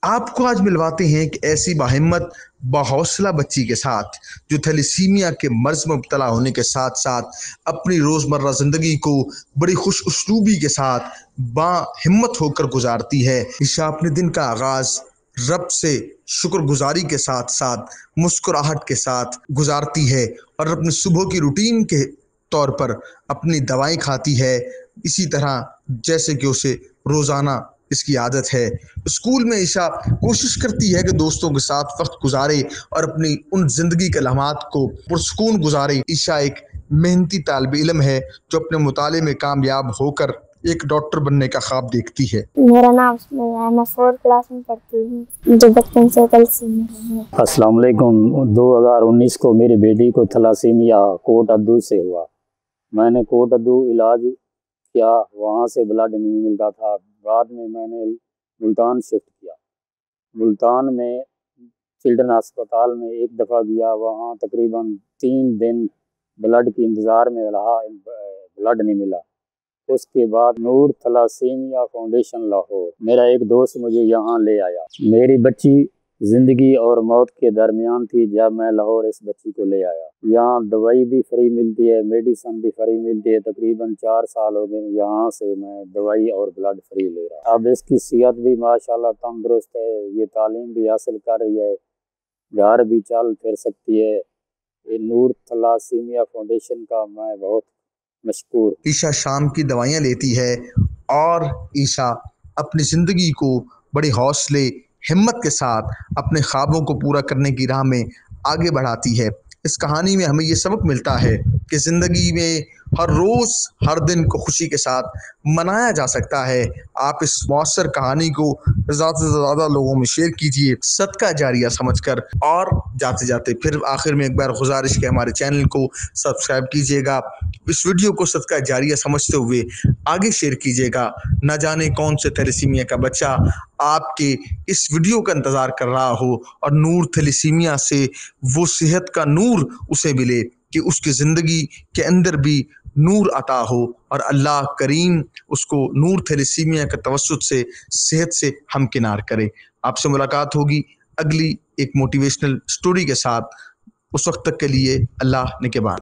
आपको आज मिलवाते हैं एक ऐसी बाहिम्मत बाहौसला बच्ची के साथ जो थैलेसीमिया के मर्ज में मुब्तला होने के साथ साथ अपनी रोज़मर्रा ज़िंदगी को बड़ी खुश उसलूबी के साथ बाहिम्मत होकर गुजारती है। ईशा अपने दिन का आगाज़ रब से शुक्रगुजारी के साथ साथ मुस्कुराहट के साथ गुजारती है और अपनी सुबह की रूटीन के तौर पर अपनी दवाएं खाती है, इसी तरह जैसे कि उसे रोज़ाना इसकी आदत है। स्कूल में ईशा कोशिश करती है कि दोस्तों के साथ वक्त गुजारे और अपनी उन जिंदगी के लम्हात को पुरसकून गुजारे। ईशा एक मेहनती तालिब इल्म है जो अपने मुताले में कामयाब होकर एक डॉक्टर बनने का ख्वाब देखती है। मेरा नाम है, मैं 4th क्लास में पढ़ती हूँ जो बचपन से थैलेसीमिया है। अस्सलाम वालेकुम। 2019 को मेरी बेटी को थैलेसीमिया कोट अद्दू से हुआ। मैंने कोट अद्दू इलाज किया, वहाँ से ब्लड नहीं मिलता था। बाद में मैंने मुल्तान शिफ्ट किया। मुल्तान में चिल्ड्रन अस्पताल में एक दफ़ा गया, वहाँ तकरीबन 3 दिन ब्लड के इंतज़ार में रहा, ब्लड नहीं मिला। उसके बाद नूर थैलेसीमिया फाउंडेशन लाहौर, मेरा एक दोस्त मुझे यहाँ ले आया। मेरी बच्ची ज़िंदगी और मौत के दरमियान थी जब मैं लाहौर इस बच्ची को ले आया। यहाँ दवाई भी फ्री मिलती है, मेडिसिन भी फ्री मिलती है। तकरीबन 4 साल हो गए यहाँ से मैं दवाई और ब्लड फ्री ले रहा। अब इसकी सेहत भी माशाल्लाह तंदुरुस्त है, ये तालीम भी हासिल कर रही है, घर भी चल फिर सकती है। ये नूर थैलेसीमिया फाउंडेशन का मैं बहुत मशकूर। ईशा शाम की दवाइयाँ लेती है और ईशा अपनी ज़िंदगी को बड़े हौसले हिम्मत के साथ अपने ख्वाबों को पूरा करने की राह में आगे बढ़ाती है। इस कहानी में हमें ये सबक मिलता है कि ज़िंदगी में हर रोज़ हर दिन को खुशी के साथ मनाया जा सकता है। आप इस मौसर कहानी को ज़्यादा से ज़्यादा लोगों में शेयर कीजिए सदका जारिया समझकर। और जाते जाते फिर आखिर में एक बार गुजारिश के हमारे चैनल को सब्सक्राइब कीजिएगा, इस वीडियो को सदका जारिया समझते हुए आगे शेयर कीजिएगा। न जाने कौन से थैलेसीमिया का बच्चा आपके इस वीडियो का इंतज़ार कर रहा हो और नूर थैलेसीमिया से वो सेहत का नूर उसे मिले कि उसकी ज़िंदगी के अंदर भी नूर अता हो और अल्लाह करीम उसको नूर थैलेसीमिया के तवस्सुत से सेहत से हमकिनार करे। आपसे मुलाकात होगी अगली एक मोटिवेशनल स्टोरी के साथ। उस वक्त तक के लिए अल्लाह निगहबान।